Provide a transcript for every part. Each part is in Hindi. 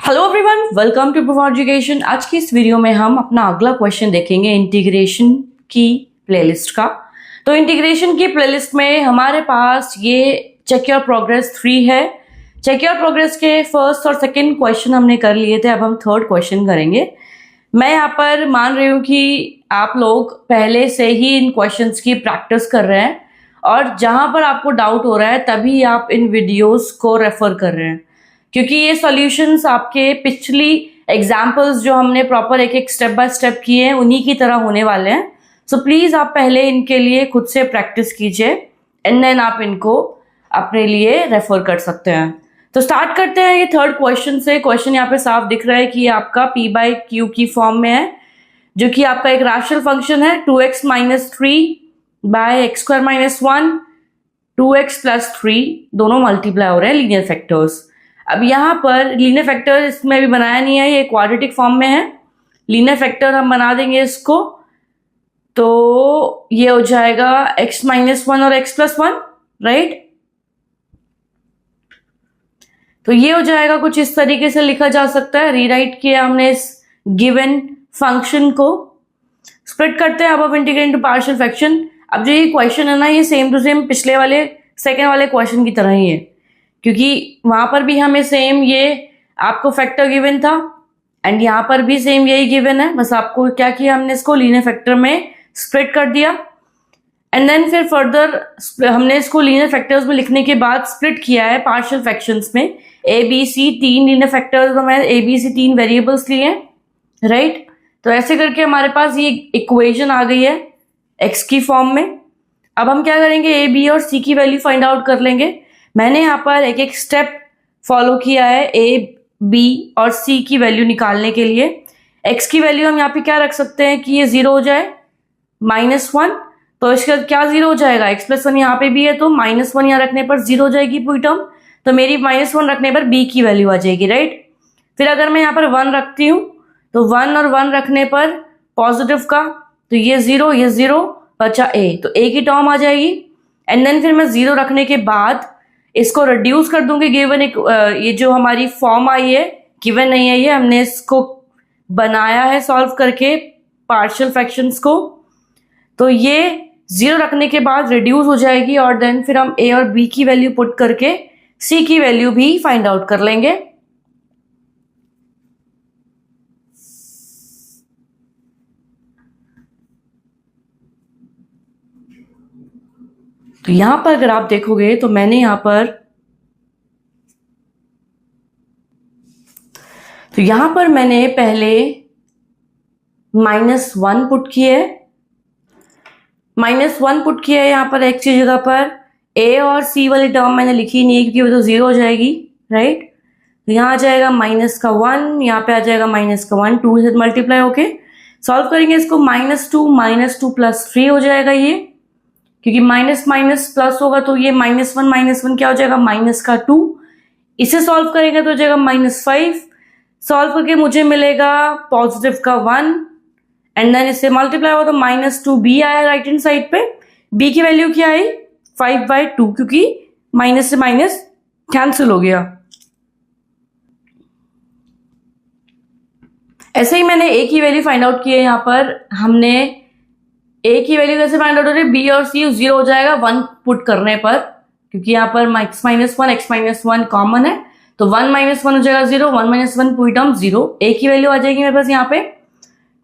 Hello everyone, welcome to Prova education. आज की इस वीडियो में हम अपना अगला क्वेश्चन देखेंगे इंटीग्रेशन की प्लेलिस्ट का। तो इंटीग्रेशन की प्लेलिस्ट में हमारे पास ये चेक योर प्रोग्रेस 3 है। चेक योर प्रोग्रेस के फर्स्ट और सेकंड क्वेश्चन हमने कर लिए थे, अब हम थर्ड क्वेश्चन करेंगे। मैं यहाँ पर मान रही हूँ कि आप लोग पहले से ही इन क्वेश्चंस की प्रैक्टिस कर रहे हैं और जहां पर आपको डाउट हो रहा है तभी आप इन वीडियोस को रेफर कर रहे हैं, क्योंकि ये सॉल्यूशंस आपके पिछली एग्जाम्पल्स जो हमने प्रॉपर एक एक स्टेप बाय स्टेप किए हैं उन्हीं की तरह होने वाले हैं। सो प्लीज आप पहले इनके लिए खुद से प्रैक्टिस कीजिए एंड देन आप इनको अपने लिए रेफर कर सकते हैं। तो स्टार्ट करते हैं ये थर्ड क्वेश्चन से। क्वेश्चन यहाँ पे साफ दिख रहा है कि आपका p बाई क्यू की फॉर्म में है, जो कि आपका एक रैशनल फंक्शन है 2x minus 3 by x square minus 1, 2x plus 3 दोनों मल्टीप्लाई हो रहे हैं लीनियर फैक्टर्स। अब यहाँ पर लीनियर फैक्टर इसमें अभी बनाया नहीं है, ये क्वाड्रेटिक फॉर्म में है। लीनियर फैक्टर हम बना देंगे इसको, तो ये हो जाएगा x माइनस 1 और x प्लस 1, राइट। तो ये हो जाएगा, कुछ इस तरीके से लिखा जा सकता है। रीराइट किया हमने इस गिवन फंक्शन को। स्प्लिट करते हैं अब इंटीग्रेट टू पार्शियल फ्रैक्शन। अब जो ये क्वेश्चन है ना, ये सेम टू सेम पिछले वाले सेकेंड वाले क्वेश्चन की तरह ही है, क्योंकि वहां पर भी हमें सेम ये आपको फैक्टर गिवन था एंड यहाँ पर भी सेम यही गिवन है। बस आपको क्या किया, हमने इसको लीनियर फैक्टर में स्प्लिट कर दिया एंड देन फिर फर्दर हमने इसको लीनियर फैक्टर्स में लिखने के बाद स्प्लिट किया है पार्शियल फ्रैक्शंस में। A B C 3 linear factors में ए बी सी 3 वेरिएबल्स लिए हैं, राइट। तो ऐसे करके हमारे पास ये इक्वेशन आ गई है एक्स की फॉर्म में। अब हम क्या करेंगे, ए बी और सी की वैल्यू फाइंड आउट कर लेंगे। मैंने यहाँ पर एक एक स्टेप फॉलो किया है ए बी और सी की वैल्यू निकालने के लिए। एक्स की वैल्यू हम यहाँ पे क्या रख सकते हैं कि ये 0 हो जाए, -1। तो इसके बाद क्या 0 हो जाएगा, x प्लस 1 यहाँ पे भी है तो -1 यहाँ रखने पर 0 हो जाएगी पूरी टर्म। तो मेरी -1 रखने पर b की वैल्यू आ जाएगी, राइट। फिर अगर मैं यहाँ पर 1 रखती हूँ तो 1 और 1 रखने पर पॉजिटिव का, तो ये 0 ये 0 बचा a, तो a की टर्म आ जाएगी। एंड देन फिर मैं 0 रखने के बाद इसको रिड्यूस कर दूंगी गिवन एक ये जो हमारी फॉर्म आई है, गिवन नहीं है ये, हमने इसको बनाया है सॉल्व करके पार्शियल फ्रैक्शंस को। तो ये 0 रखने के बाद रिड्यूस हो जाएगी और देन फिर हम a और b की वैल्यू पुट करके c की वैल्यू भी फाइंड आउट कर लेंगे। तो यहां पर अगर आप देखोगे तो मैंने यहां पर मैंने पहले -1 पुट किया है, -1 पुट किया है यहाँ पर x की जगह पर। a और c वाली टर्म मैंने लिखी नहीं है क्योंकि वो तो 0 हो जाएगी, राइट। तो यहाँ आ जाएगा -1, यहाँ पे आ जाएगा -1, 2 से मल्टीप्लाई होके सॉल्व करेंगे इसको। -2 प्लस 3 हो जाएगा ये, क्योंकि माइनस माइनस प्लस होगा तो ये -1 क्या हो जाएगा, -2। इसे सॉल्व करेंगे तो हो जाएगा -5। सॉल्व करके मुझे मिलेगा पॉजिटिव का 1 एंड देन इससे मल्टीप्लाई हुआ तो -2b आया राइट हैंड साइड पे। b की वैल्यू क्या आई, 5/2, क्योंकि माइनस से माइनस कैंसिल हो गया। ऐसे ही मैंने a की वैल्यू फाइंड आउट की है। यहाँ पर हमने a की वैल्यू कैसे फाइंड आउट हो रही है, b और c 0 हो जाएगा 1 पुट करने पर, क्योंकि यहाँ पर x माइनस 1 कॉमन है तो 1 - 1 हो जाएगा 0, 1 - 1 पूरी टर्म 0। a की वैल्यू आ जाएगी मेरे पास यहाँ पे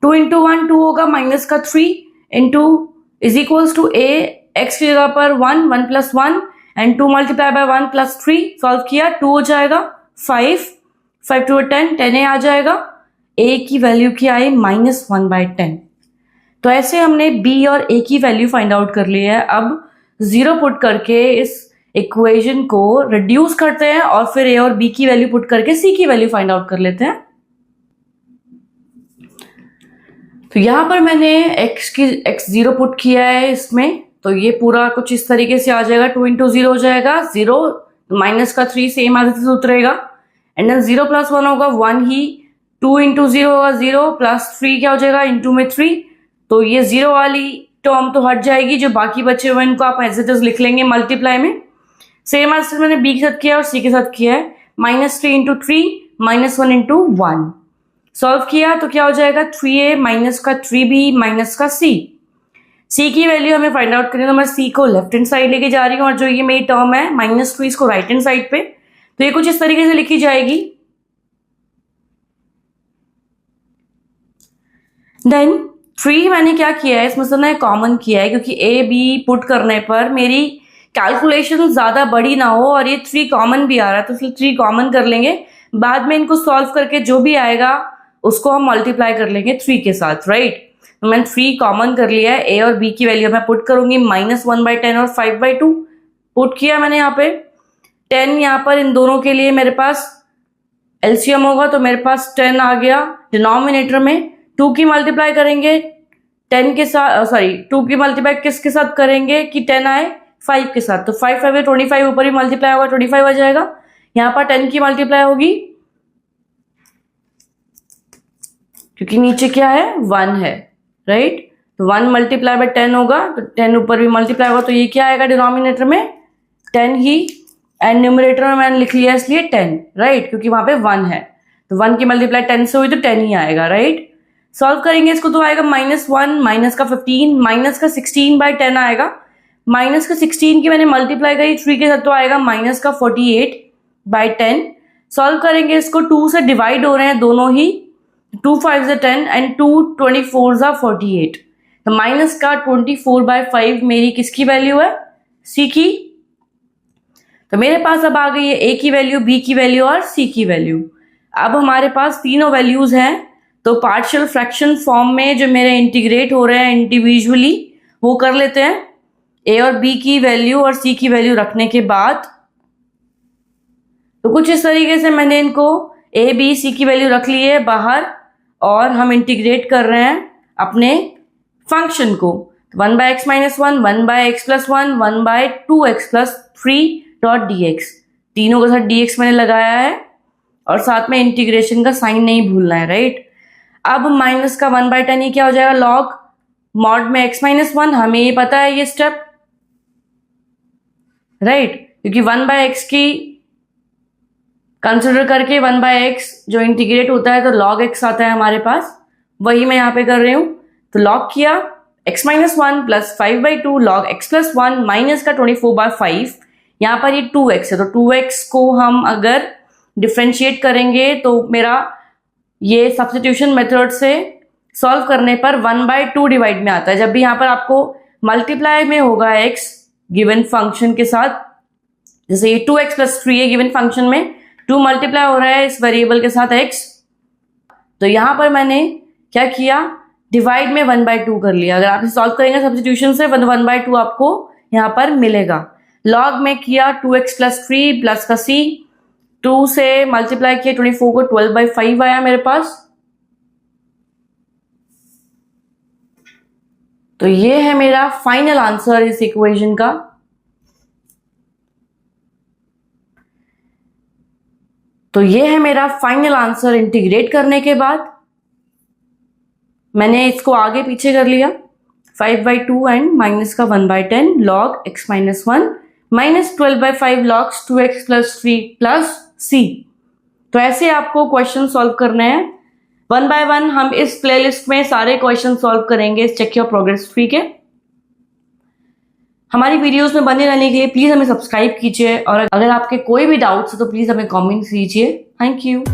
2 × 1 2 होगा, -3 into is equals to a, x की जगह पर 1 plus 1 and 2 multiply by 1 plus 3। Solve किया 2 हो जाएगा 5 2 10 a आ जाएगा। a की वैल्यू क्या आई, -1/10। तो ऐसे हमने b और a की वैल्यू फाइंड आउट कर ली है। अब 0 पुट करके इस इक्वेशन को रिड्यूस करते हैं और फिर a और b की वैल्यू पुट करके c की वैल्यू फाइंड आउट कर लेते हैं। तो यहां पर मैंने x 0 पुट किया है इसमें, तो ये पूरा कुछ इस तरीके से आ जाएगा। 2 × 0 हो जाएगा 0, माइनस का 3 सेम आगे से उतरेगा एंड देन 0 + 1 होगा 1 ही, 2 × 0 होगा 0 प्लस 3 क्या हो जाएगा, इंटू में 3। तो ये 0 वाली टर्म तो हट जाएगी, जो बाकी बचे हुए इनको आप एज इट इज लिख लेंगे मल्टीप्लाई में। सेम एज मैंने b के साथ किया और c के साथ किया है, -3 × 3 -1 इंटू 1। सॉल्व किया तो क्या हो जाएगा 3a माइनस का 3b माइनस का c। c की वैल्यू हमें फाइंड आउट करनी है, तो मैं c को लेफ्ट हैंड साइड लेके जा रही हूँ और जो ये मेरी टर्म है -2 इसको राइट हैंड साइड पे, तो ये कुछ इस तरीके से लिखी जाएगी। देन 3 मैंने क्या किया है इसमें से ना कॉमन किया है, क्योंकि a b पुट करने पर मेरी कैलकुलेशन ज्यादा बड़ी ना हो और ये 3 कॉमन भी आ रहा है, तो इसलिए 3 कॉमन कर लेंगे। बाद में इनको सॉल्व करके जो भी आएगा उसको हम मल्टीप्लाई कर लेंगे 3 के साथ, राइट। तो मैंने 3 कॉमन कर लिया है। a और b की वैल्यू मैं पुट करूंगी -1/10 और 5/2 पुट किया मैंने यहाँ पे। 10 यहाँ पर इन दोनों के लिए मेरे पास एलसीएम होगा, तो मेरे पास 10 आ गया। डिनोमिनेटर में 2 की मल्टीप्लाई करेंगे 10 के साथ, 2 की मल्टीप्लाई किसके साथ करेंगे कि 10 आए 5 के साथ, तो 5 5 25 ऊपर ही मल्टीप्लाई होगा 25 आ जाएगा। यहाँ पर 10 की मल्टीप्लाई होगी क्योंकि नीचे क्या है 1 है, राइट। तो 1 मल्टीप्लाई बाय 10 होगा, तो 10 ऊपर भी मल्टीप्लाई होगा, तो ये क्या आएगा डिनोमिनेटर में 10 ही, एंड न्यूमरेटर में मैंने लिख लिया इसलिए 10, राइट, क्योंकि वहां पे 1 है। तो 1 की मल्टीप्लाई 10 से हुई तो 10 ही आएगा, राइट। सॉल्व करेंगे इसको तो आएगा -1 माइनस का 15 माइनस का 16/10 आएगा। माइनस का 16 की मैंने मल्टीप्लाई करी 3 के साथ, तो आएगा -48/10। सॉल्व करेंगे इसको, 2 से डिवाइड हो रहे हैं दोनों ही, 2 5 10 एंड 2 24 48, तो माइनस का 24/5 मेरी किसकी वैल्यू है c की। तो मेरे पास अब आ गई है a की वैल्यू, b की वैल्यू और c की वैल्यू। अब हमारे पास तीनों वैल्यूज हैं, तो पार्शियल फ्रैक्शन फॉर्म में जो मेरे इंटीग्रेट हो रहे हैं इंडिविजुअली वो कर लेते हैं। a और b की वैल्यू और c की वैल्यू रखने के बाद तो कुछ इस तरीके से मैंने इनको a b c की वैल्यू रख ली है बाहर, और हम इंटीग्रेट कर रहे हैं अपने फंक्शन को। 1/x - 1 1/x + 1 1/2x + 3.dx, तीनों के साथ dx मैंने लगाया है और साथ में इंटीग्रेशन का साइन नहीं भूलना है, राइट। अब माइनस का 1/10 ये क्या हो जाएगा लॉग मॉड में x - 1, हमें ये पता है ये स्टेप, राइट, क्योंकि 1/x की कंसिडर करके 1/x जो इंटीग्रेट होता है तो log x आता है हमारे पास, वही मैं यहाँ पे कर रही हूँ। तो log किया x - 1 + 5/2 log x + 1 माइनस का 24/5, यहाँ पर ये 2x है, तो 2x को हम अगर डिफ्रेंशिएट करेंगे तो मेरा ये सब्स्टिट्यूशन मेथड से सॉल्व करने पर 1/2 डिवाइड में आता है। जब भी यहाँ पर आपको मल्टीप्लाई में होगा x गिवन फंक्शन के साथ, जैसे ये 2x + 3 है गिवन फंक्शन में, 2 मल्टीप्लाई हो रहा है इस वेरिएबल के साथ x, तो यहाँ पर मैंने क्या किया डिवाइड में 1/2 कर लिया। अगर आप इसे सॉल्व करेंगे सब्स्टिट्यूशन से 1/2 आपको यहाँ पर मिलेगा। लॉग में किया 2x + 3 प्लस का c, 2 से मल्टीप्लाई किया 24 को 12/5 आया मेरे पास। तो ये है मेरा फाइनल आंसर इस इक्वेशन का। तो ये है मेरा फाइनल आंसर इंटीग्रेट करने के बाद। मैंने इसको आगे पीछे कर लिया 5/2 एंड माइनस का 1/10 log x - 1 minus 12/5 log 2x + 3 plus c। तो ऐसे आपको क्वेश्चन सॉल्व करने हैं 1 by 1। हम इस प्लेलिस्ट में सारे क्वेश्चन सॉल्व करेंगे इस चेक योर प्रोग्रेस फ्री के। हमारी वीडियोस में बने रहने के लिए प्लीज हमें सब्सक्राइब कीजिए, और अगर आपके कोई भी डाउट्स है तो प्लीज हमें कमेंट कीजिए। Thank you.